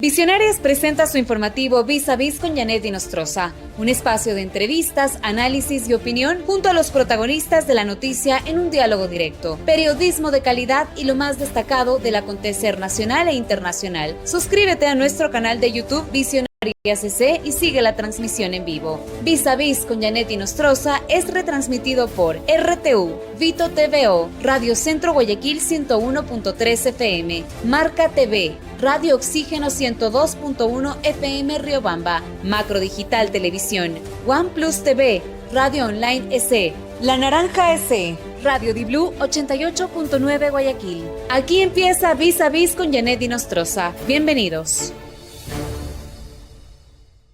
Visionarias presenta su informativo Vis a Vis con Janet Inostroza, un espacio de entrevistas, análisis y opinión junto a los protagonistas de la noticia en un diálogo directo, periodismo de calidad y lo más destacado del acontecer nacional e internacional. Suscríbete a nuestro canal de YouTube Visionarias CC y sigue la transmisión en vivo. Vis a Vis con Janet Inostroza es retransmitido por RTU, Vito TVO, Radio Centro Guayaquil 101.3 FM, Marca TV, Radio Oxígeno 102.1 FM Riobamba, Macro Digital Televisión, OnePlus TV, Radio Online SE, La Naranja SE, Radio Di Blue 88.9 Guayaquil. Aquí empieza Vis a Vis con Janet Inostroza. Bienvenidos.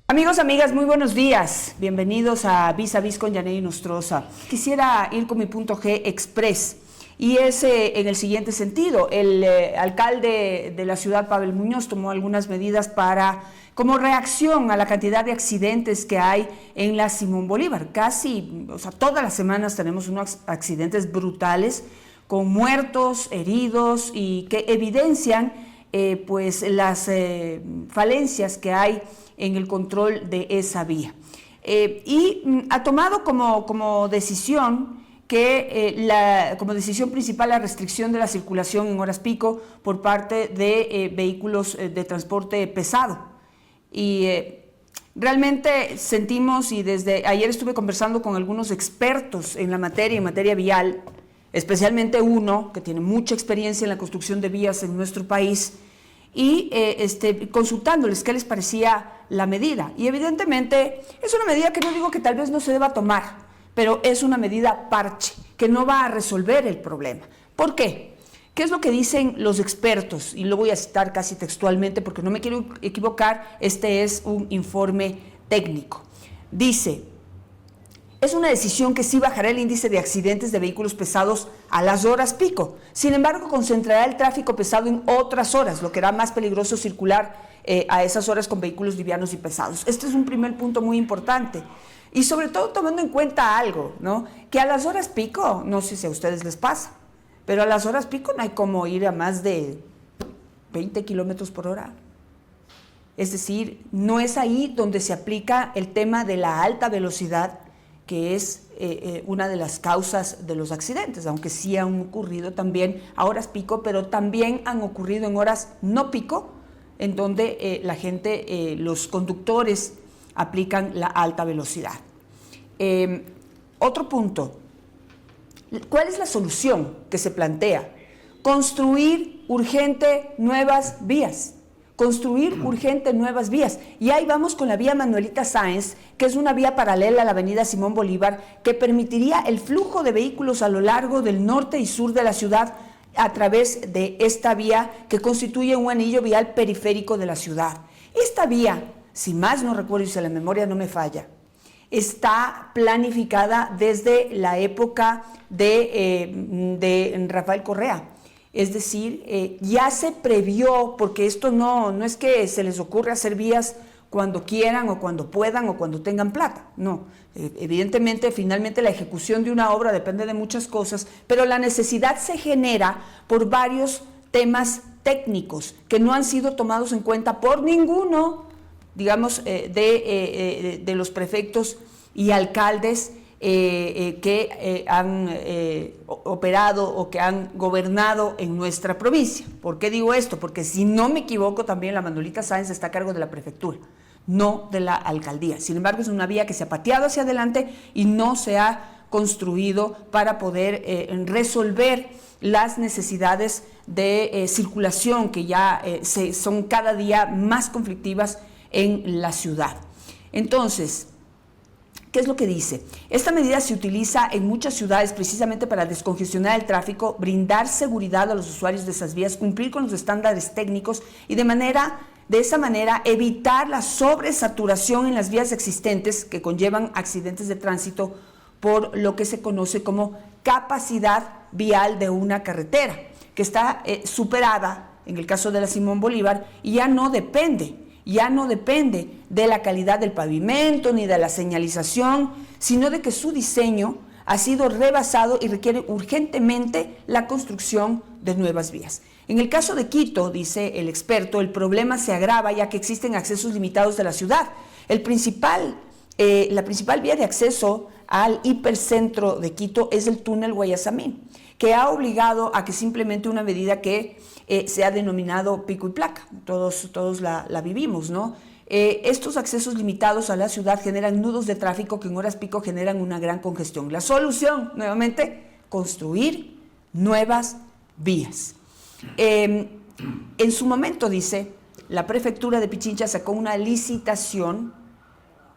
Amigos, amigas, muy buenos días. Bienvenidos a Vis con Janet Inostroza. Quisiera ir con mi punto G express y es en el siguiente sentido. El alcalde de la ciudad, Pavel Muñoz, tomó algunas medidas como reacción a la cantidad de accidentes que hay en la Simón Bolívar. Todas las semanas tenemos unos accidentes brutales con muertos, heridos y que evidencian las falencias que hay en el control de esa vía. Ha tomado como decisión como decisión principal la restricción de la circulación en horas pico por parte de vehículos de transporte pesado. Realmente sentimos, y desde ayer estuve conversando con algunos expertos en materia vial, especialmente uno que tiene mucha experiencia en la construcción de vías en nuestro país, y consultándoles qué les parecía la medida. Y evidentemente es una medida que no digo que tal vez no se deba tomar, pero es una medida parche, que no va a resolver el problema. ¿Por qué? ¿Qué es lo que dicen los expertos? Y lo voy a citar casi textualmente porque no me quiero equivocar, este es un informe técnico. Dice: es una decisión que sí bajará el índice de accidentes de vehículos pesados a las horas pico. Sin embargo, concentrará el tráfico pesado en otras horas, lo que hará más peligroso circular a esas horas con vehículos livianos y pesados. Este es un primer punto muy importante. Y sobre todo tomando en cuenta algo, ¿no? Que a las horas pico, no sé si a ustedes les pasa, pero a las horas pico no hay como ir a más de 20 kilómetros por hora. Es decir, no es ahí donde se aplica el tema de la alta velocidad, que es una de las causas de los accidentes, aunque sí han ocurrido también a horas pico, pero también han ocurrido en horas no pico, en donde los conductores aplican la alta velocidad. Otro punto, ¿cuál es la solución que se plantea? Construir urgente nuevas vías. Y ahí vamos con la vía Manuelita Sáenz, que es una vía paralela a la avenida Simón Bolívar, que permitiría el flujo de vehículos a lo largo del norte y sur de la ciudad a través de esta vía que constituye un anillo vial periférico de la ciudad. Esta vía, si más no recuerdo y si la memoria no me falla, está planificada desde la época de Rafael Correa. Es decir, ya se previó, porque esto no es que se les ocurre hacer vías cuando quieran o cuando puedan o cuando tengan plata, no. Evidentemente, finalmente la ejecución de una obra depende de muchas cosas, pero la necesidad se genera por varios temas técnicos que no han sido tomados en cuenta por ninguno, digamos, de los prefectos y alcaldes que han operado o que han gobernado en nuestra provincia. ¿Por qué digo esto? Porque si no me equivoco, también la Manuelita Sáenz está a cargo de la prefectura, no de la alcaldía. Sin embargo, es una vía que se ha pateado hacia adelante y no se ha construido para poder resolver las necesidades de circulación que ya son cada día más conflictivas en la ciudad. Entonces, ¿qué es lo que dice? Esta medida se utiliza en muchas ciudades precisamente para descongestionar el tráfico, brindar seguridad a los usuarios de esas vías, cumplir con los estándares técnicos y de esa manera evitar la sobresaturación en las vías existentes que conllevan accidentes de tránsito por lo que se conoce como capacidad vial de una carretera, que está superada en el caso de la Simón Bolívar y ya no depende de la calidad del pavimento ni de la señalización, sino de que su diseño ha sido rebasado y requiere urgentemente la construcción de nuevas vías. En el caso de Quito, dice el experto, el problema se agrava ya que existen accesos limitados de la ciudad. La principal vía de acceso al hipercentro de Quito es el túnel Guayasamín, que ha obligado a que simplemente una medida que se ha denominado pico y placa. Todos la vivimos, ¿no? Estos accesos limitados a la ciudad generan nudos de tráfico que en horas pico generan una gran congestión. La solución, nuevamente, construir nuevas vías. En su momento, dice, la prefectura de Pichincha sacó una licitación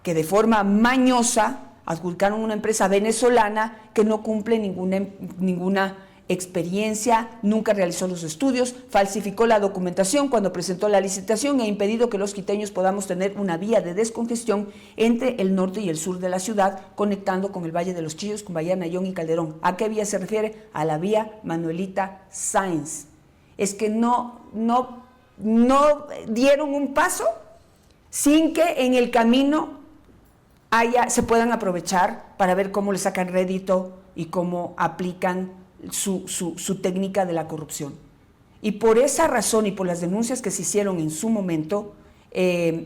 que de forma mañosa adjudicaron a una empresa venezolana que no cumple ninguna experiencia, nunca realizó los estudios, falsificó la documentación cuando presentó la licitación e ha impedido que los quiteños podamos tener una vía de descongestión entre el norte y el sur de la ciudad, conectando con el Valle de los Chillos, con Bahía Nayón y Calderón. ¿A qué vía se refiere? A la vía Manuelita Sáenz. Es que no dieron un paso sin que en el camino se puedan aprovechar para ver cómo le sacan rédito y cómo aplican su técnica de la corrupción. Y por esa razón y por las denuncias que se hicieron en su momento,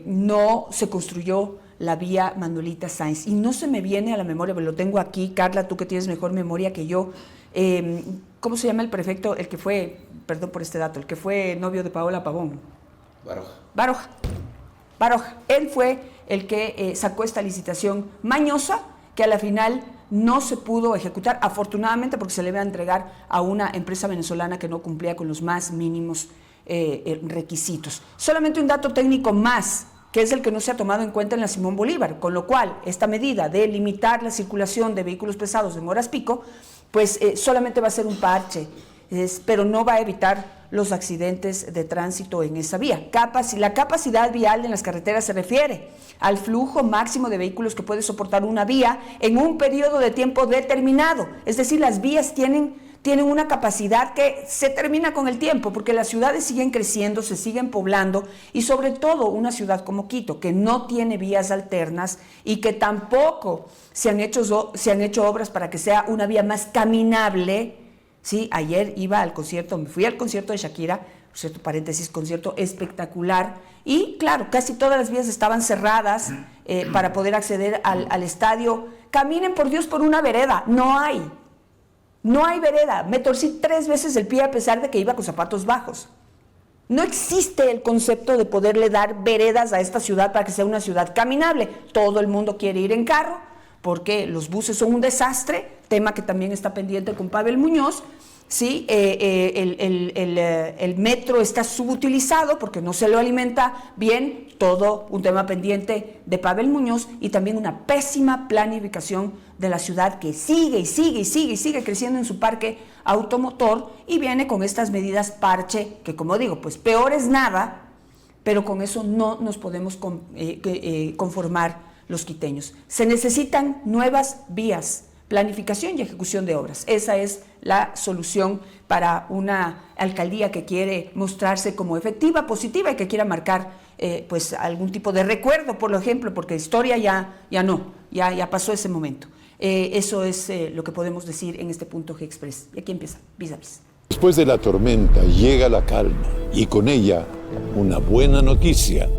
no se construyó la vía Manuelita Sáenz. Y no se me viene a la memoria, pero lo tengo aquí, Carla, tú que tienes mejor memoria que yo, ¿cómo se llama el prefecto? El que fue, perdón por este dato, el que fue novio de Paola Pavón. Baroja. Él fue el que sacó esta licitación mañosa que a la final no se pudo ejecutar, afortunadamente, porque se le iba a entregar a una empresa venezolana que no cumplía con los más mínimos requisitos. Solamente un dato técnico más, que es el que no se ha tomado en cuenta en la Simón Bolívar, con lo cual esta medida de limitar la circulación de vehículos pesados en horas pico, pues solamente va a ser un parche, pero no va a evitar los accidentes de tránsito en esa vía. La capacidad vial en las carreteras se refiere al flujo máximo de vehículos que puede soportar una vía en un periodo de tiempo determinado. Es decir, las vías tienen una capacidad que se termina con el tiempo, porque las ciudades siguen creciendo, se siguen poblando, y sobre todo una ciudad como Quito, que no tiene vías alternas y que tampoco se han hecho obras para que sea una vía más caminable. Sí, ayer me fui al concierto de Shakira, cierto paréntesis, concierto espectacular, y claro, casi todas las vías estaban cerradas para poder acceder al estadio. Caminen por Dios por una vereda, no hay vereda. Me torcí 3 veces el pie a pesar de que iba con zapatos bajos. No existe el concepto de poderle dar veredas a esta ciudad para que sea una ciudad caminable. Todo el mundo quiere ir en carro, porque los buses son un desastre, tema que también está pendiente con Pavel Muñoz. Sí, el metro está subutilizado porque no se lo alimenta bien, todo un tema pendiente de Pavel Muñoz, y también una pésima planificación de la ciudad que sigue creciendo en su parque automotor, y viene con estas medidas parche que, como digo, pues peor es nada, pero con eso no nos podemos conformar los quiteños. Se necesitan nuevas vías, planificación y ejecución de obras. Esa es la solución para una alcaldía que quiere mostrarse como efectiva, positiva, y que quiera marcar pues algún tipo de recuerdo, por ejemplo, porque historia ya pasó ese momento. Eso es lo que podemos decir en este punto G-Express. Y aquí empieza Vis a Vis. Después de la tormenta llega la calma, y con ella una buena noticia.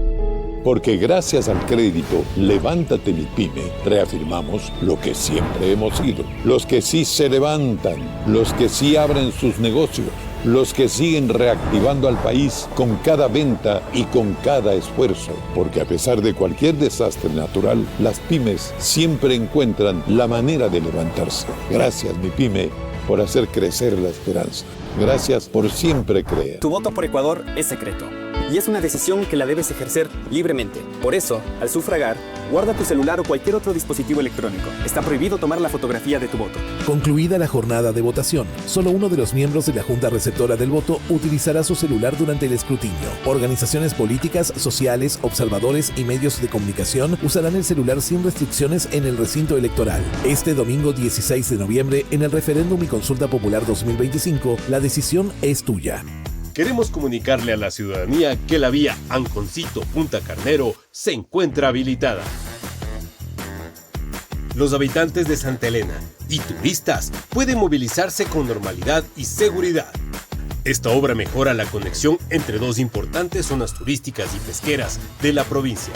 Porque gracias al crédito Levántate Mi Pyme, reafirmamos lo que siempre hemos sido. Los que sí se levantan, los que sí abren sus negocios, los que siguen reactivando al país con cada venta y con cada esfuerzo. Porque a pesar de cualquier desastre natural, las pymes siempre encuentran la manera de levantarse. Gracias, mi pyme, por hacer crecer la esperanza. Gracias por siempre creer. Tu voto por Ecuador es secreto y es una decisión que la debes ejercer libremente. Por eso, al sufragar, guarda tu celular o cualquier otro dispositivo electrónico. Está prohibido tomar la fotografía de tu voto. Concluida la jornada de votación, solo uno de los miembros de la Junta Receptora del Voto utilizará su celular durante el escrutinio. Organizaciones políticas, sociales, observadores y medios de comunicación usarán el celular sin restricciones en el recinto electoral. Este domingo 16 de noviembre, en el referéndum y consulta popular 2025, la decisión es tuya. Queremos comunicarle a la ciudadanía que la vía Anconcito-Punta Carnero se encuentra habilitada. Los habitantes de Santa Elena y turistas pueden movilizarse con normalidad y seguridad. Esta obra mejora la conexión entre dos importantes zonas turísticas y pesqueras de la provincia.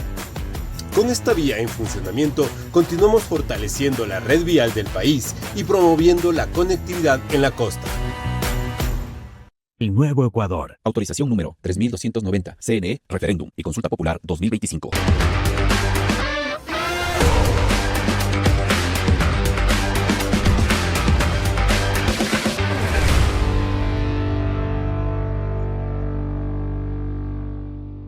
Con esta vía en funcionamiento, continuamos fortaleciendo la red vial del país y promoviendo la conectividad en la costa. El Nuevo Ecuador. Autorización número 3290. CNE, Referéndum y Consulta Popular 2025.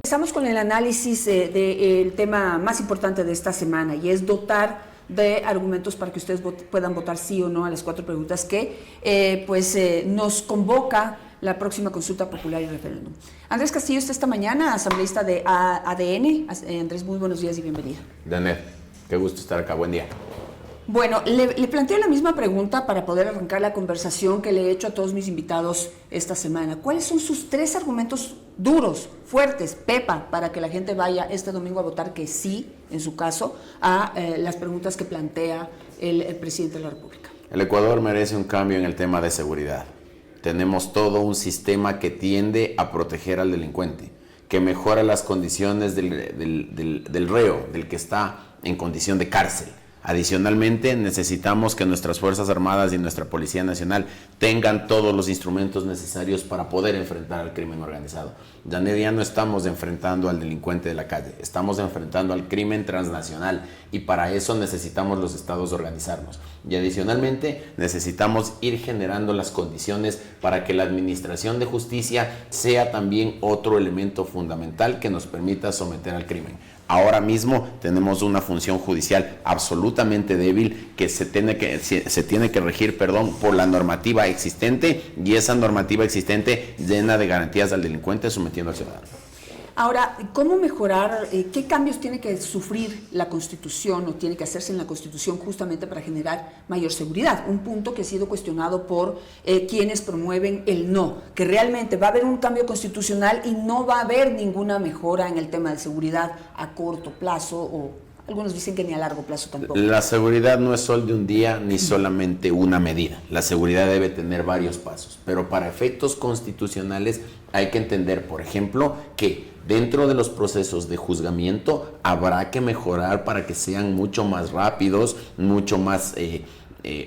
Empezamos con el análisis del tema más importante de esta semana, y es dotar de argumentos para que ustedes puedan votar sí o no a las 4 preguntas que nos convoca la próxima consulta popular y referéndum. Andrés Castillo está esta mañana, asambleísta de ADN. Andrés, muy buenos días y bienvenido. Janet, qué gusto estar acá, buen día. Bueno, le planteo la misma pregunta para poder arrancar la conversación que le he hecho a todos mis invitados esta semana. ¿Cuáles son sus 3 argumentos duros, fuertes, Pepa, para que la gente vaya este domingo a votar que sí, en su caso, a las preguntas que plantea el presidente de la República? El Ecuador merece un cambio en el tema de seguridad. Tenemos todo un sistema que tiende a proteger al delincuente, que mejora las condiciones del reo, del que está en condición de cárcel. Adicionalmente, necesitamos que nuestras Fuerzas Armadas y nuestra Policía Nacional tengan todos los instrumentos necesarios para poder enfrentar al crimen organizado. Ya no estamos enfrentando al delincuente de la calle, estamos enfrentando al crimen transnacional, y para eso necesitamos los estados organizarnos. Y adicionalmente, necesitamos ir generando las condiciones para que la administración de justicia sea también otro elemento fundamental que nos permita someter al crimen. Ahora mismo tenemos una función judicial absolutamente débil que se tiene que regir por la normativa existente, y esa normativa existente llena de garantías al delincuente sometiendo al ciudadano. Ahora, ¿cómo mejorar? ¿Qué cambios tiene que sufrir la Constitución o tiene que hacerse en la Constitución justamente para generar mayor seguridad? Un punto que ha sido cuestionado por quienes promueven el no, que realmente va a haber un cambio constitucional y no va a haber ninguna mejora en el tema de seguridad a corto plazo, o algunos dicen que ni a largo plazo tampoco. La seguridad no es sol de un día ni solamente una medida. La seguridad debe tener varios pasos, pero para efectos constitucionales hay que entender, por ejemplo, que dentro de los procesos de juzgamiento habrá que mejorar para que sean mucho más rápidos, mucho más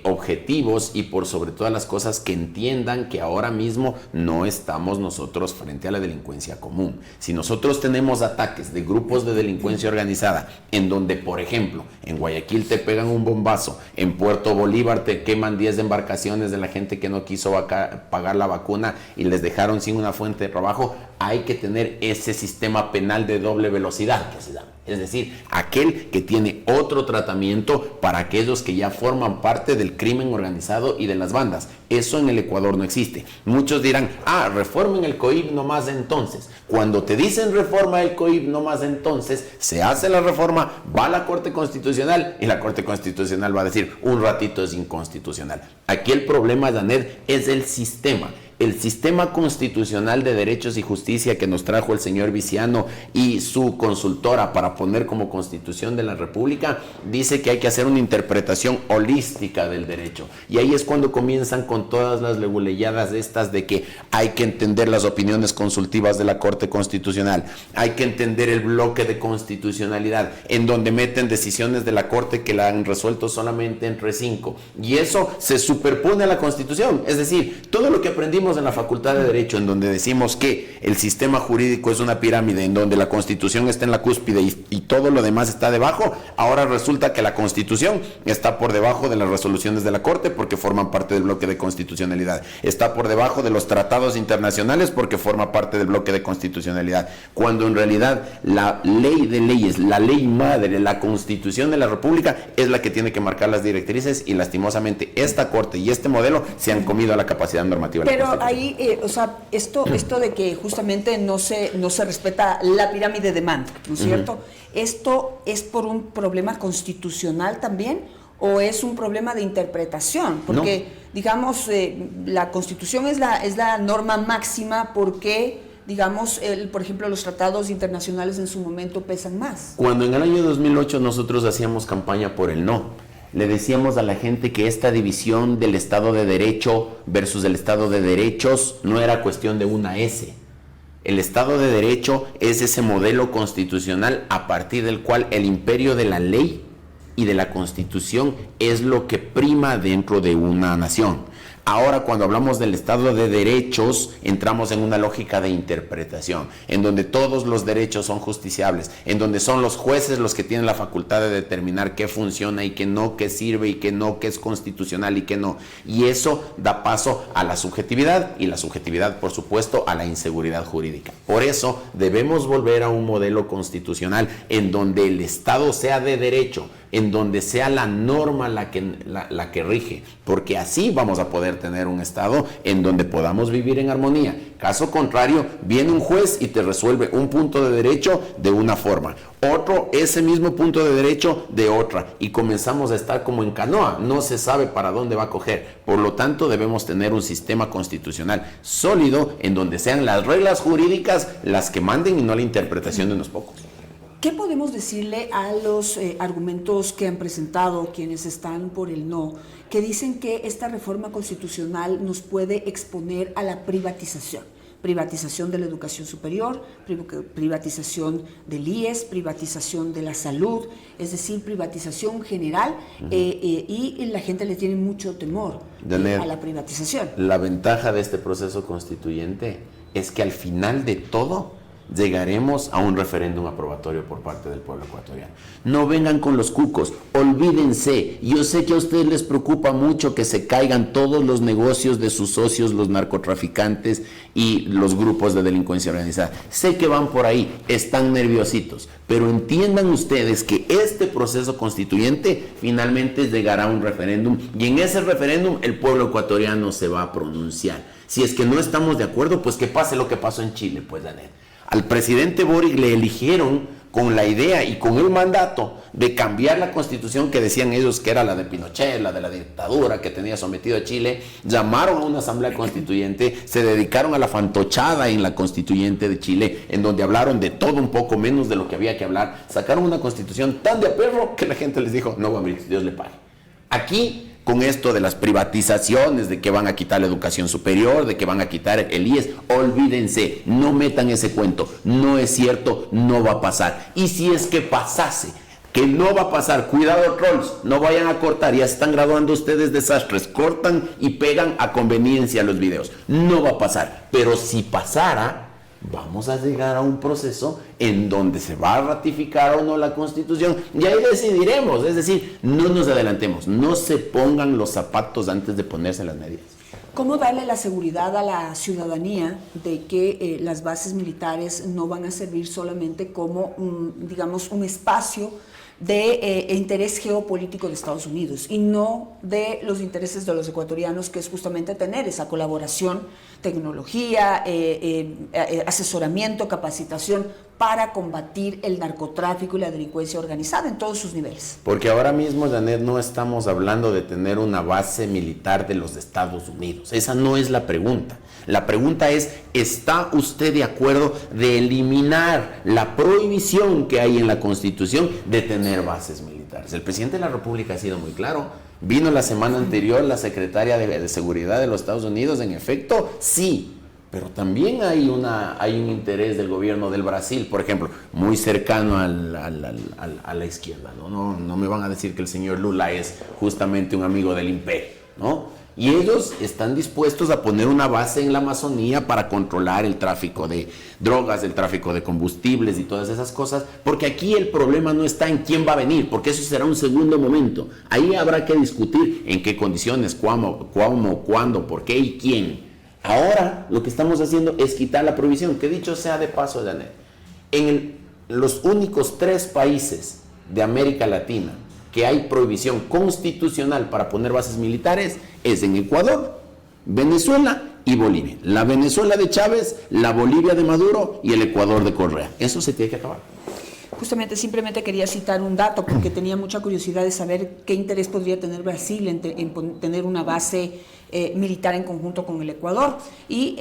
objetivos, y por sobre todas las cosas que entiendan que ahora mismo no estamos nosotros frente a la delincuencia común. Si nosotros tenemos ataques de grupos de delincuencia organizada en donde, por ejemplo, en Guayaquil te pegan un bombazo, en Puerto Bolívar te queman 10 embarcaciones de la gente que no quiso pagar la vacuna y les dejaron sin una fuente de trabajo, hay que tener ese sistema penal de doble velocidad que se llama. Es decir, aquel que tiene otro tratamiento para aquellos que ya forman parte del crimen organizado y de las bandas. Eso en el Ecuador no existe. Muchos dirán, reformen el COIP nomás entonces. Cuando te dicen reforma el COIP nomás entonces, se hace la reforma, va a la Corte Constitucional y la Corte Constitucional va a decir, un ratito es inconstitucional. Aquí el problema, Janet, es el sistema. El sistema constitucional de derechos y justicia que nos trajo el señor Viciano y su consultora para poner como Constitución de la República dice que hay que hacer una interpretación holística del derecho, y ahí es cuando comienzan con todas las leguleyadas estas de que hay que entender las opiniones consultivas de la Corte Constitucional, hay que entender el bloque de constitucionalidad en donde meten decisiones de la Corte que la han resuelto solamente entre 5, y eso se superpone a la Constitución. Es decir, todo lo que aprendimos en la Facultad de Derecho, en donde decimos que el sistema jurídico es una pirámide en donde la Constitución está en la cúspide y todo lo demás está debajo, ahora resulta que la Constitución está por debajo de las resoluciones de la Corte porque forman parte del bloque de constitucionalidad, está por debajo de los tratados internacionales porque forma parte del bloque de constitucionalidad, cuando en realidad la ley de leyes, la ley madre, la Constitución de la República es la que tiene que marcar las directrices, y lastimosamente esta Corte y este modelo se han comido a la capacidad normativa. Pero ahí, esto de que justamente no se respeta la pirámide de mando, ¿no es cierto? ¿Esto es por un problema constitucional también o es un problema de interpretación? Porque, digamos, la Constitución es la norma máxima, porque, digamos, por ejemplo, los tratados internacionales en su momento pesan más. Cuando en el año 2008 nosotros hacíamos campaña por el no, le decíamos a la gente que esta división del Estado de Derecho versus el Estado de Derechos no era cuestión de una S. El Estado de Derecho es ese modelo constitucional a partir del cual el imperio de la ley y de la Constitución es lo que prima dentro de una nación. Ahora, cuando hablamos del Estado de Derechos, entramos en una lógica de interpretación, en donde todos los derechos son justiciables, en donde son los jueces los que tienen la facultad de determinar qué funciona y qué no, qué sirve y qué no, qué es constitucional y qué no. Y eso da paso a la subjetividad, y la subjetividad, por supuesto, a la inseguridad jurídica. Por eso debemos volver a un modelo constitucional en donde el Estado sea de derecho, en donde sea la norma la que rige, porque así vamos a poder tener un Estado en donde podamos vivir en armonía. Caso contrario, viene un juez y te resuelve un punto de derecho de una forma, otro ese mismo punto de derecho de otra, y comenzamos a estar como en canoa, no se sabe para dónde va a coger. Por lo tanto, debemos tener un sistema constitucional sólido en donde sean las reglas jurídicas las que manden y no la interpretación de unos pocos. ¿Qué podemos decirle a los argumentos que han presentado quienes están por el no, que dicen que esta reforma constitucional nos puede exponer a la privatización? Privatización de la educación superior, privatización del IES, privatización de la salud, es decir, privatización general, y la gente le tiene mucho temor a la privatización. La ventaja de este proceso constituyente es que al final de todo llegaremos a un referéndum aprobatorio por parte del pueblo ecuatoriano. No vengan con los cucos, olvídense. Yo sé que a ustedes les preocupa mucho que se caigan todos los negocios de sus socios, los narcotraficantes y los grupos de delincuencia organizada. Sé que van por ahí, están nerviositos, pero entiendan ustedes que este proceso constituyente finalmente llegará a un referéndum, y en ese referéndum el pueblo ecuatoriano se va a pronunciar. Si es que no estamos de acuerdo, pues que pase lo que pasó en Chile, pues Daniel. Al presidente Boric le eligieron con la idea y con el mandato de cambiar la constitución que decían ellos que era la de Pinochet, la de la dictadura que tenía sometido a Chile. Llamaron a una asamblea constituyente, se dedicaron a la fantochada en la constituyente de Chile, en donde hablaron de todo un poco menos de lo que había que hablar. Sacaron una constitución tan de perro que la gente les dijo, no, Dios le pague. Aquí, con esto de las privatizaciones, de que van a quitar la educación superior, de que van a quitar el IES, olvídense, no metan ese cuento, no es cierto, no va a pasar. Y si es que pasase, que no va a pasar, cuidado trolls, no vayan a cortar, ya están graduando ustedes desastres, cortan y pegan a conveniencia los videos, no va a pasar. Pero si pasara, vamos a llegar a un proceso en donde se va a ratificar o no la Constitución, y ahí decidiremos. Es decir, no nos adelantemos, no se pongan los zapatos antes de ponerse las medias. ¿Cómo darle la seguridad a la ciudadanía de que las bases militares no van a servir solamente como un espacio de interés geopolítico de Estados Unidos y no de los intereses de los ecuatorianos, que es justamente tener esa colaboración, tecnología, asesoramiento, capacitación para combatir el narcotráfico y la delincuencia organizada en todos sus niveles? Porque ahora mismo, Janet, no estamos hablando de tener una base militar de los Estados Unidos. Esa no es la pregunta. La pregunta es, ¿está usted de acuerdo de eliminar la prohibición que hay en la Constitución de tener bases militares? El presidente de la República ha sido muy claro. Vino la semana anterior la secretaria de Seguridad de los Estados Unidos, en efecto, sí. Pero también hay un interés del gobierno del Brasil, por ejemplo, muy cercano a la izquierda, ¿no? No me van a decir que el señor Lula es justamente un amigo del imperio, ¿no? Y ellos están dispuestos a poner una base en la Amazonía para controlar el tráfico de drogas, el tráfico de combustibles y todas esas cosas, porque aquí el problema no está en quién va a venir, porque eso será un segundo momento. Ahí habrá que discutir en qué condiciones, cuándo, por qué y quién. Ahora lo que estamos haciendo es quitar la prohibición, que dicho sea de paso, Janet, en los únicos 3 países de América Latina que hay prohibición constitucional para poner bases militares es en Ecuador, Venezuela y Bolivia. La Venezuela de Chávez, la Bolivia de Maduro y el Ecuador de Correa. Eso se tiene que acabar. Justamente, simplemente quería citar un dato porque tenía mucha curiosidad de saber qué interés podría tener Brasil en tener una base militar en conjunto con el Ecuador. Y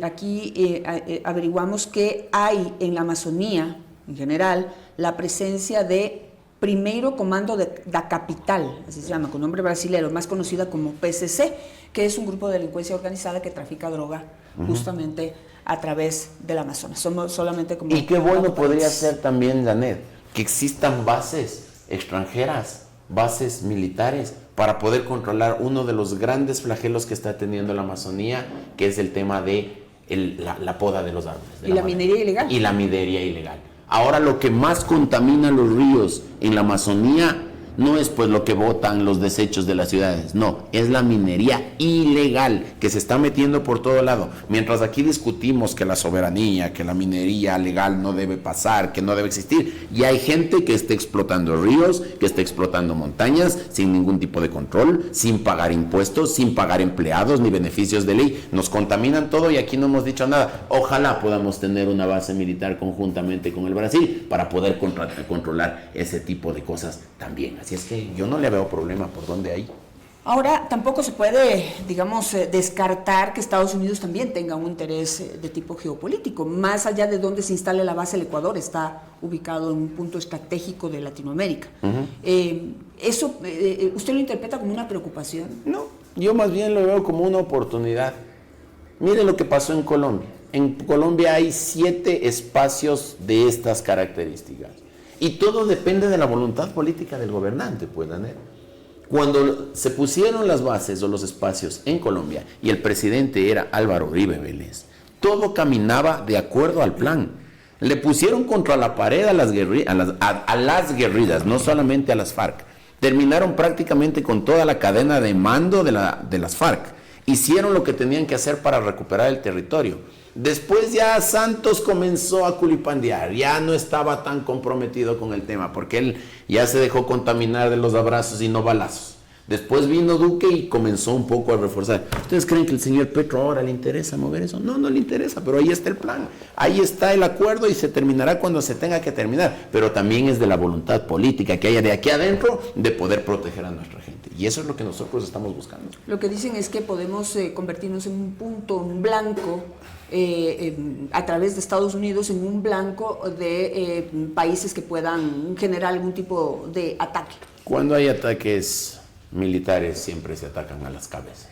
aquí averiguamos que hay en la Amazonía, en general, la presencia de Primeiro Comando da Capital, así se llama, con nombre brasileño, más conocida como PCC, que es un grupo de delincuencia organizada que trafica droga justamente a través del Amazonas. Somos solamente como... Y qué bueno podría ser también, Janet, que existan bases extranjeras, bases militares, para poder controlar uno de los grandes flagelos que está teniendo la Amazonía, que es el tema de la poda de los árboles. Y la minería ilegal. Y la minería ilegal. Ahora, lo que más contamina los ríos en la Amazonía no es pues lo que botan los desechos de las ciudades, no, es la minería ilegal que se está metiendo por todo lado. Mientras aquí discutimos que la soberanía, que la minería legal no debe pasar, que no debe existir, y hay gente que está explotando ríos, que está explotando montañas sin ningún tipo de control, sin pagar impuestos, sin pagar empleados ni beneficios de ley. Nos contaminan todo y aquí no hemos dicho nada. Ojalá podamos tener una base militar conjuntamente con el Brasil para poder controlar ese tipo de cosas también. Así es que yo no le veo problema por dónde hay. Ahora, tampoco se puede, digamos, descartar que Estados Unidos también tenga un interés de tipo geopolítico. Más allá de donde se instale la base, el Ecuador está ubicado en un punto estratégico de Latinoamérica. ¿Eso usted lo interpreta como una preocupación? No, yo más bien lo veo como una oportunidad. Mire lo que pasó en Colombia. En Colombia hay 7 espacios de estas características. Y todo depende de la voluntad política del gobernante, pues, Daniel. Cuando se pusieron las bases o los espacios en Colombia y el presidente era Álvaro Uribe Vélez, todo caminaba de acuerdo al plan. Le pusieron contra la pared a las guerrillas, no solamente a las FARC. Terminaron prácticamente con toda la cadena de mando de las FARC. Hicieron lo que tenían que hacer para recuperar el territorio. Después ya Santos comenzó a culipandear, ya no estaba tan comprometido con el tema, porque él ya se dejó contaminar de los abrazos y no balazos. Después vino Duque y comenzó un poco a reforzar. ¿Ustedes creen que el señor Petro ahora le interesa mover eso? No, no le interesa, pero ahí está el plan, ahí está el acuerdo y se terminará cuando se tenga que terminar. Pero también es de la voluntad política que haya de aquí adentro de poder proteger a nuestra gente. Y eso es lo que nosotros estamos buscando. Lo que dicen es que podemos convertirnos en un punto en blanco a través de Estados Unidos, en un blanco de países que puedan generar algún tipo de ataque. Cuando hay ataques militares siempre se atacan a las cabezas.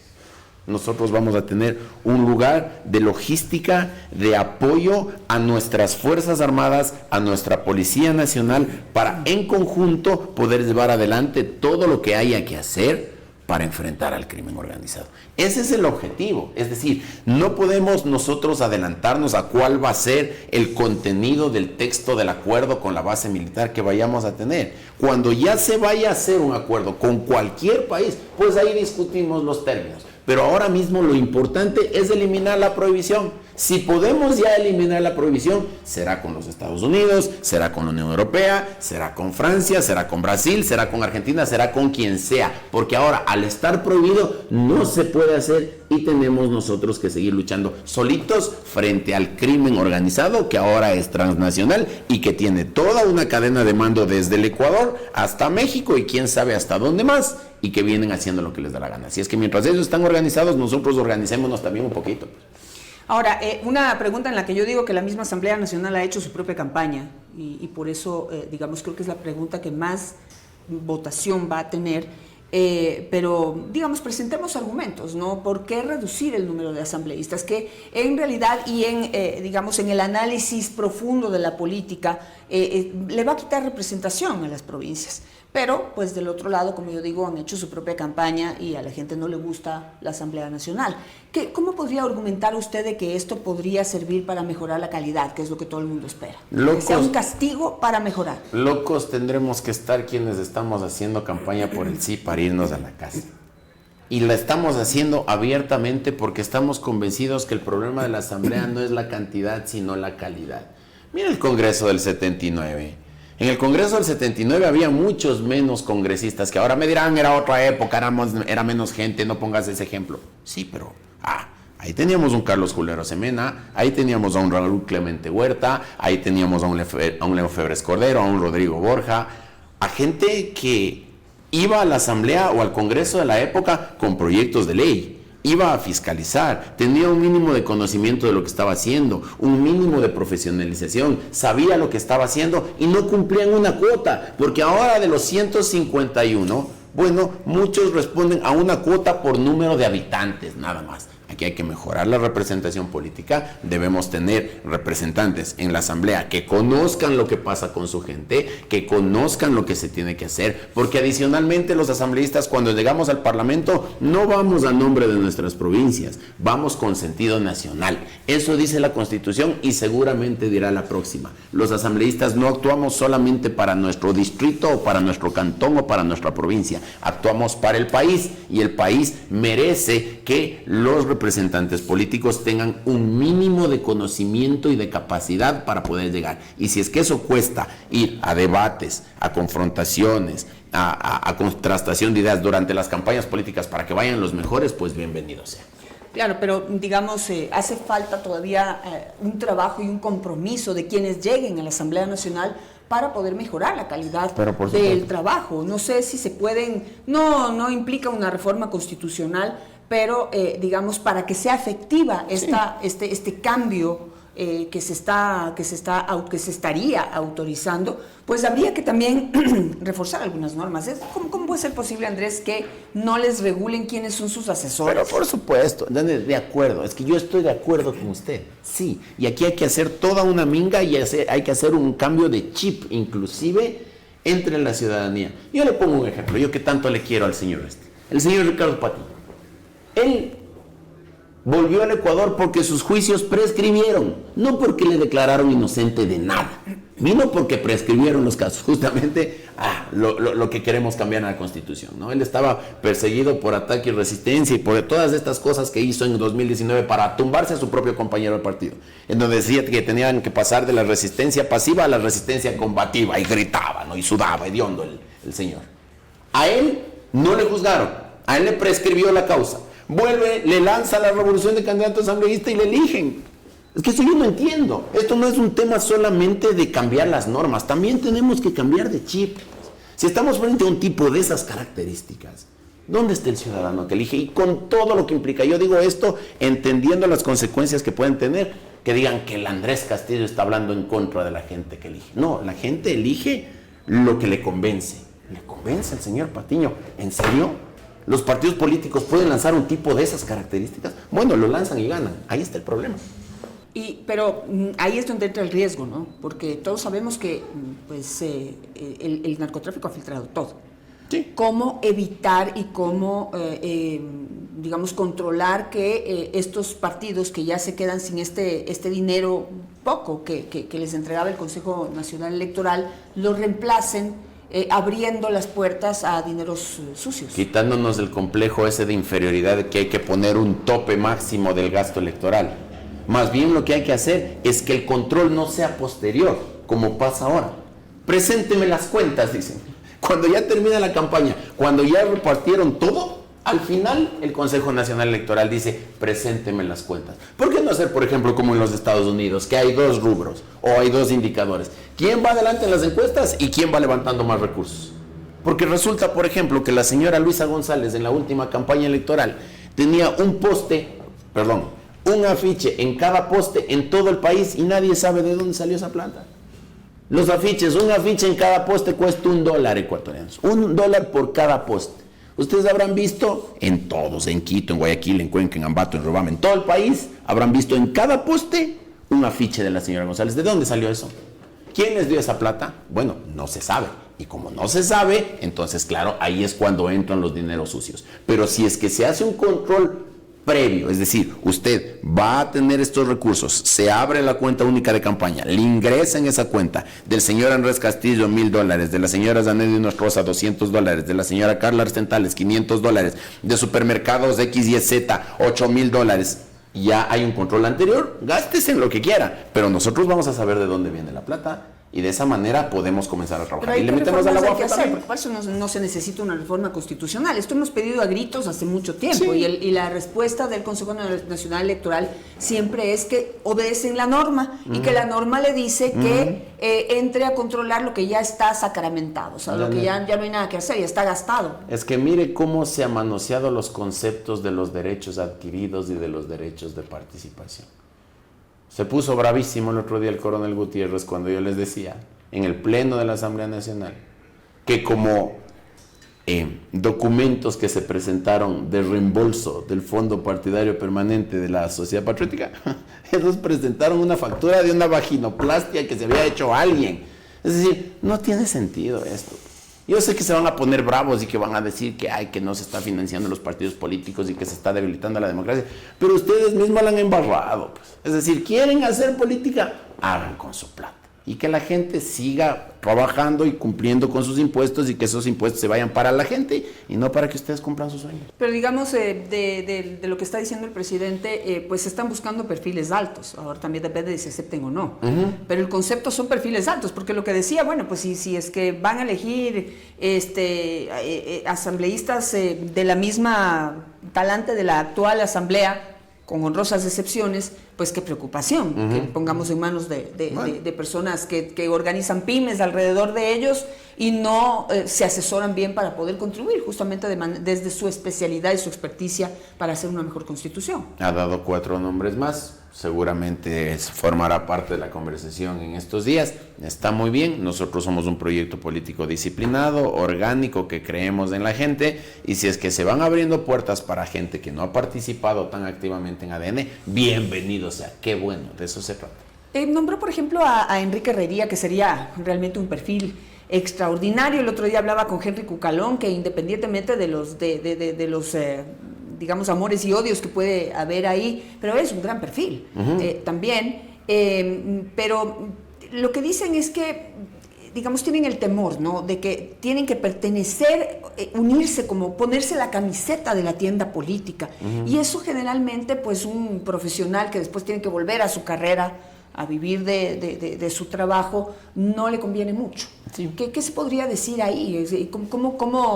Nosotros vamos a tener un lugar de logística, de apoyo a nuestras Fuerzas Armadas, a nuestra Policía Nacional, para en conjunto poder llevar adelante todo lo que haya que hacer para enfrentar al crimen organizado. Ese es el objetivo, es decir, no podemos nosotros adelantarnos a cuál va a ser el contenido del texto del acuerdo con la base militar que vayamos a tener. Cuando ya se vaya a hacer un acuerdo con cualquier país, pues ahí discutimos los términos. Pero ahora mismo lo importante es eliminar la prohibición. Si podemos ya eliminar la prohibición, será con los Estados Unidos, será con la Unión Europea, será con Francia, será con Brasil, será con Argentina, será con quien sea. Porque ahora, al estar prohibido, no se puede hacer y tenemos nosotros que seguir luchando solitos frente al crimen organizado que ahora es transnacional y que tiene toda una cadena de mando desde el Ecuador hasta México y quién sabe hasta dónde más, y que vienen haciendo lo que les da la gana. Así es que mientras ellos están organizados, nosotros organicémonos también un poquito. Ahora, una pregunta en la que yo digo que la misma Asamblea Nacional ha hecho su propia campaña y por eso, digamos, creo que es la pregunta que más votación va a tener, pero, digamos, presentemos argumentos, ¿no? ¿Por qué reducir el número de asambleístas? Que en realidad y digamos, en el análisis profundo de la política le va a quitar representación a las provincias. Pero, pues del otro lado, como yo digo, han hecho su propia campaña y a la gente no le gusta la Asamblea Nacional. ¿Cómo podría argumentar usted de que esto podría servir para mejorar la calidad, que es lo que todo el mundo espera? Que sea un castigo para mejorar. Locos tendremos que estar quienes estamos haciendo campaña por el sí para irnos a la casa. Y la estamos haciendo abiertamente porque estamos convencidos que el problema de la Asamblea no es la cantidad, sino la calidad. Mira el Congreso del 79. En el Congreso del 79 había muchos menos congresistas, que ahora me dirán, era otra época, era menos gente, no pongas ese ejemplo. Sí, pero ahí teníamos a un Carlos Julio Arosemena, ahí teníamos a un Raúl Clemente Huerta, ahí teníamos a un León Febres Cordero, a un Rodrigo Borja, a gente que iba a la Asamblea o al Congreso de la época con proyectos de ley. iba a fiscalizar, tenía un mínimo de conocimiento de lo que estaba haciendo, un mínimo de profesionalización, sabía lo que estaba haciendo y no cumplían una cuota, porque ahora de los 151, bueno, muchos responden a una cuota por número de habitantes, nada más. Aquí hay que mejorar la representación política, debemos tener representantes en la asamblea que conozcan lo que pasa con su gente, que conozcan lo que se tiene que hacer, porque adicionalmente los asambleístas cuando llegamos al Parlamento no vamos a nombre de nuestras provincias, vamos con sentido nacional. Eso dice la Constitución y seguramente dirá la próxima. Los asambleístas no actuamos solamente para nuestro distrito o para nuestro cantón o para nuestra provincia, actuamos para el país y el país merece que los representantes políticos tengan un mínimo de conocimiento y de capacidad para poder llegar. Y si es que eso cuesta ir a debates, a confrontaciones, a contrastación de ideas durante las campañas políticas para que vayan los mejores, pues bienvenido sea. Claro, pero digamos, hace falta todavía un trabajo y un compromiso de quienes lleguen a la Asamblea Nacional para poder mejorar la calidad del trabajo. No sé si se pueden, no implica una reforma constitucional, pero digamos, para que sea efectiva este cambio que se estaría autorizando, pues habría que también reforzar algunas normas. ¿Cómo puede ser posible, Andrés, que no les regulen quiénes son sus asesores? Pero por supuesto, de acuerdo, es que yo estoy de acuerdo con usted, sí, y aquí hay que hacer toda una minga y hay que hacer un cambio de chip, inclusive entre la ciudadanía. Yo le pongo un ejemplo, yo que tanto le quiero al señor el señor Ricardo Patiño. Él volvió al Ecuador porque sus juicios prescribieron, no porque le declararon inocente de nada. Vino porque prescribieron los casos, justamente lo que queremos cambiar en la Constitución, ¿no? Él estaba perseguido por ataque y resistencia y por todas estas cosas que hizo en 2019 para tumbarse a su propio compañero de partido, en donde decía que tenían que pasar de la resistencia pasiva a la resistencia combativa, y gritaba, ¿no? Y sudaba, hediondo el señor. A él no le juzgaron, a él le prescribió la causa. Vuelve, le lanza la revolución de candidato asambleísta y le eligen. Es que eso yo no entiendo. Esto no es un tema solamente de cambiar las normas, también tenemos que cambiar de chip. Si estamos frente a un tipo de esas características, ¿dónde está el ciudadano que elige? Y con todo lo que implica, yo digo esto entendiendo las consecuencias que pueden tener, que digan que el Andrés Castillo está hablando en contra de la gente que elige. No, la gente elige lo que le convence. ¿Le convence al señor Patiño? ¿En serio? ¿Los partidos políticos pueden lanzar un tipo de esas características? Bueno, lo lanzan y ganan. Ahí está el problema. Pero ahí es donde entra el riesgo, ¿no? Porque todos sabemos que pues, el narcotráfico ha filtrado todo. Sí. ¿Cómo evitar y cómo, digamos, controlar que estos partidos que ya se quedan sin este dinero poco que les entregaba el Consejo Nacional Electoral, lo reemplacen abriendo las puertas a dineros sucios? Quitándonos el complejo ese de inferioridad de que hay que poner un tope máximo del gasto electoral. Más bien lo que hay que hacer es que el control no sea posterior, como pasa ahora. Presénteme las cuentas, dicen. Cuando ya termina la campaña, cuando ya repartieron todo, al final el Consejo Nacional Electoral dice, presénteme las cuentas. ¿Por qué no hacer, por ejemplo, como en los Estados Unidos, que hay dos rubros o hay dos indicadores? ¿Quién va adelante en las encuestas y quién va levantando más recursos? Porque resulta, por ejemplo, que la señora Luisa González en la última campaña electoral tenía un afiche en cada poste en todo el país y nadie sabe de dónde salió esa plata. Los afiches, un afiche en cada poste cuesta $1 ecuatorianos, $1 por cada poste. Ustedes habrán visto en todos, en Quito, en Guayaquil, en Cuenca, en Ambato, en Robama, en todo el país, habrán visto en cada poste un afiche de la señora González. ¿De dónde salió eso? ¿Quién les dio esa plata? Bueno, no se sabe. Y como no se sabe, entonces claro, ahí es cuando entran los dineros sucios. Pero si es que se hace un control previo, es decir, usted va a tener estos recursos, se abre la cuenta única de campaña, le ingresa en esa cuenta del señor Andrés Castillo $1,000, de la señora Zanetti Nostroza $200, de la señora Carla Arcentales $500, de Supermercados XYZ $8,000, ya hay un control anterior, gástese en lo que quiera, pero nosotros vamos a saber de dónde viene la plata Y de esa manera podemos comenzar a trabajar. Pero y le metemos a la hay que hacer, también. porque para eso no se necesita una reforma constitucional. Esto hemos pedido a gritos hace mucho tiempo, Sí. y la respuesta del Consejo Nacional Electoral siempre es que obedecen la norma y que la norma le dice que entre a controlar lo que ya está sacramentado, o sea, lo que ya no hay nada que hacer, ya está gastado. Es que mire cómo se han manoseado los conceptos de los derechos adquiridos y de los derechos de participación. Se puso bravísimo el otro día el coronel Gutiérrez cuando yo les decía, en el pleno de la Asamblea Nacional, que como documentos que se presentaron de reembolso del Fondo Partidario Permanente de la Sociedad Patriótica, ellos presentaron una factura de una vaginoplastia que se había hecho a alguien. Es decir, no tiene sentido esto. Yo sé que se van a poner bravos y que van a decir que no se está financiando los partidos políticos y que se está debilitando la democracia, pero ustedes mismos la han embarrado, pues. Es decir, quieren hacer política, hagan con su plata. Y que la gente siga trabajando y cumpliendo con sus impuestos y que esos impuestos se vayan para la gente y no para que ustedes cumplan sus sueños. Pero digamos, de lo que está diciendo el presidente, pues se están buscando perfiles altos. Ahora también depende de si acepten o no. Pero el concepto son perfiles altos, porque lo que decía, bueno, pues si es que van a elegir asambleístas de la misma talante de la actual asamblea, con honrosas excepciones, pues qué preocupación, que pongamos en manos de personas que organizan pymes alrededor de ellos y no se asesoran bien para poder contribuir justamente desde su especialidad y su experticia para hacer una mejor constitución. Ha dado 4 nombres más, seguramente formará parte de la conversación en estos días. Está muy bien, nosotros somos un proyecto político disciplinado, orgánico, que creemos en la gente, y si es que se van abriendo puertas para gente que no ha participado tan activamente en ADN, bienvenido sea, qué bueno, de eso se trata. Nombró, por ejemplo, a Enrique Herrería, que sería realmente un perfil extraordinario. El otro día hablaba con Henry Cucalón, que independientemente de los digamos, amores y odios que puede haber ahí, pero es un gran perfil también. Pero lo que dicen es que, digamos, tienen el temor, ¿no?, de que tienen que pertenecer, unirse, como ponerse la camiseta de la tienda política. Y eso generalmente, pues, un profesional que después tiene que volver a su carrera, a vivir de su trabajo, no le conviene mucho. Sí. ¿Qué se podría decir ahí?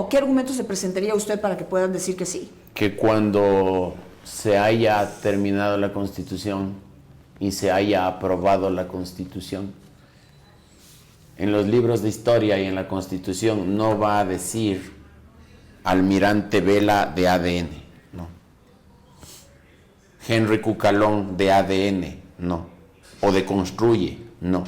¿Qué argumentos se presentaría usted para que puedan decir que sí? Que cuando se haya terminado la Constitución y se haya aprobado la Constitución, en los libros de historia y en la Constitución no va a decir Almirante Vela de ADN, no. Henry Cucalón de ADN, no. O de Construye, no.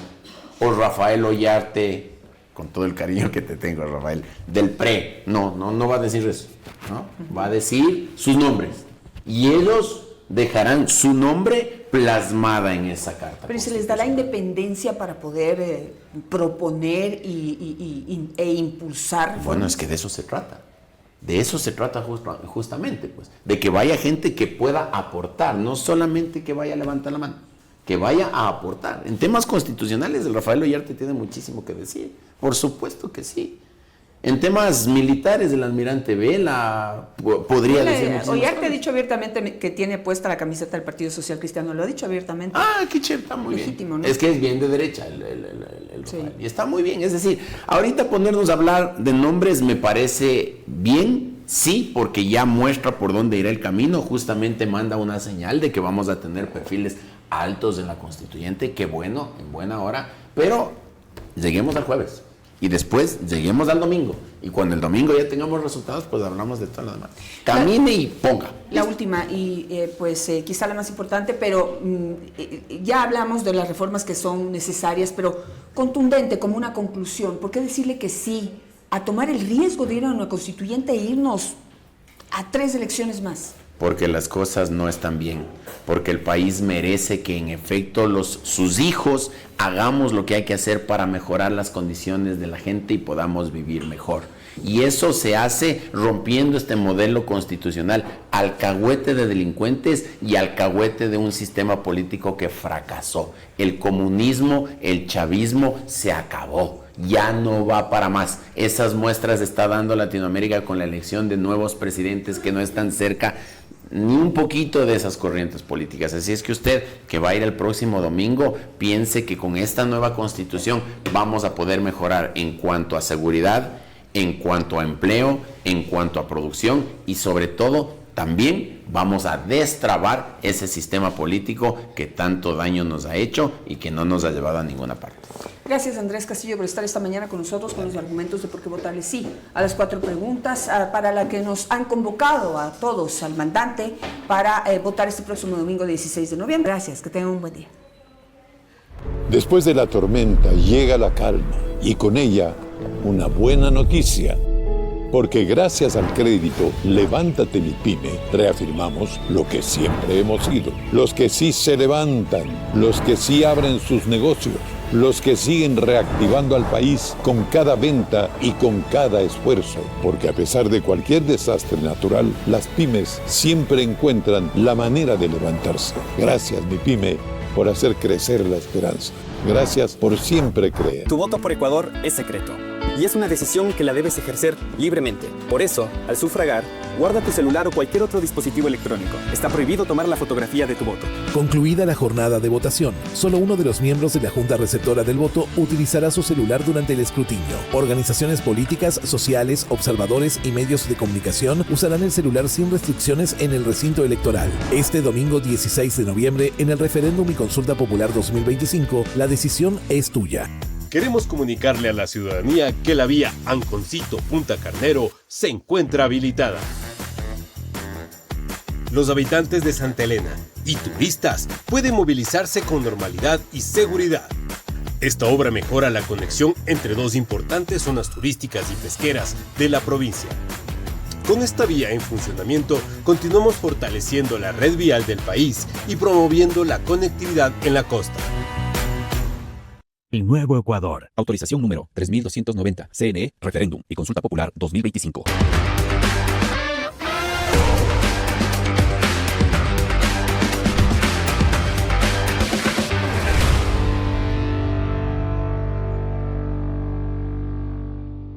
O Rafael Ollarte, con todo el cariño que te tengo, Rafael, del PRE, no va a decir eso, ¿no? Va a decir sus nombres. Y ellos dejarán su nombre plasmada en esa carta. Pero se les da la independencia para poder proponer e impulsar. Bueno, es que de eso se trata. De eso se trata justamente, pues. De que vaya gente que pueda aportar, no solamente que vaya a levantar la mano, que vaya a aportar. En temas constitucionales, el Rafael Ollarte tiene muchísimo que decir. Por supuesto que sí. En temas militares, el almirante Vela podría decir muchísimo. Ollarte ha dicho abiertamente que tiene puesta la camiseta del Partido Social Cristiano. Lo ha dicho abiertamente. Ah, qué chévere, está muy legítimo, bien. ¿no? Es que es bien de derecha el sí. Rafael. Y está muy bien. Es decir, ahorita ponernos a hablar de nombres me parece bien. Sí, porque ya muestra por dónde irá el camino. Justamente manda una señal de que vamos a tener perfiles altos en la constituyente. Qué bueno, en buena hora. Pero lleguemos al jueves. Y después lleguemos al domingo. Y cuando el domingo ya tengamos resultados, pues hablamos de todo lo demás. Camine y ponga. La última, y quizá la más importante, pero ya hablamos de las reformas que son necesarias, pero contundente, como una conclusión. ¿Por qué decirle que sí a tomar el riesgo de ir a una constituyente e irnos a 3 elecciones más? Porque las cosas no están bien, porque el país merece que en efecto sus hijos hagamos lo que hay que hacer para mejorar las condiciones de la gente y podamos vivir mejor. Y eso se hace rompiendo este modelo constitucional, alcahuete de delincuentes y alcahuete de un sistema político que fracasó. El comunismo, el chavismo se acabó. Ya no va para más. Esas muestras está dando Latinoamérica con la elección de nuevos presidentes que no están cerca ni un poquito de esas corrientes políticas. Así es que usted, que va a ir el próximo domingo, piense que con esta nueva constitución vamos a poder mejorar en cuanto a seguridad, en cuanto a empleo, en cuanto a producción y sobre todo también vamos a destrabar ese sistema político que tanto daño nos ha hecho y que no nos ha llevado a ninguna parte. Gracias, Andrés Castillo, por estar esta mañana con nosotros con los argumentos de por qué votarle sí a las 4 preguntas para la que nos han convocado a todos, al mandante, para votar este próximo domingo 16 de noviembre. Gracias, que tengan un buen día. Después de la tormenta llega la calma y con ella una buena noticia. Porque gracias al crédito Levántate Mi Pyme, reafirmamos lo que siempre hemos sido. Los que sí se levantan, los que sí abren sus negocios, los que siguen reactivando al país con cada venta y con cada esfuerzo. Porque a pesar de cualquier desastre natural, las pymes siempre encuentran la manera de levantarse. Gracias, mi pyme, por hacer crecer la esperanza. Gracias por siempre creer. Tu voto por Ecuador es secreto y es una decisión que la debes ejercer libremente. Por eso, al sufragar, guarda tu celular o cualquier otro dispositivo electrónico. Está prohibido tomar la fotografía de tu voto. Concluida la jornada de votación, solo uno de los miembros de la Junta Receptora del Voto utilizará su celular durante el escrutinio. Organizaciones políticas, sociales, observadores y medios de comunicación usarán el celular sin restricciones en el recinto electoral. Este domingo 16 de noviembre, en el Referéndum y Consulta Popular 2025, la decisión es tuya. Queremos comunicarle a la ciudadanía que la vía Anconcito-Punta Carnero se encuentra habilitada. Los habitantes de Santa Elena y turistas pueden movilizarse con normalidad y seguridad. Esta obra mejora la conexión entre dos importantes zonas turísticas y pesqueras de la provincia. Con esta vía en funcionamiento, continuamos fortaleciendo la red vial del país y promoviendo la conectividad en la costa. El Nuevo Ecuador. Autorización número 3290. CNE, Referéndum y Consulta Popular 2025.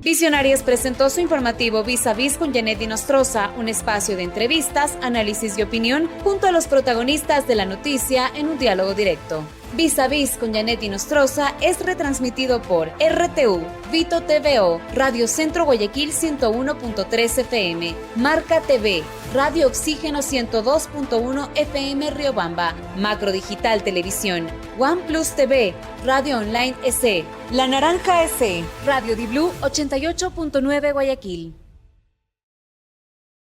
Visionarias presentó su informativo Vis a Vis con Janet Nostroza, un espacio de entrevistas, análisis y opinión junto a los protagonistas de la noticia en un diálogo directo. Vis a Vis con Janet Nostroza es retransmitido por RTU, Vito TVO, Radio Centro Guayaquil 101.3 FM, Marca TV, Radio Oxígeno 102.1 FM Riobamba, Macro Digital Televisión, OnePlus TV, Radio Online SE, La Naranja SE, Radio Di Blue 88.9 Guayaquil.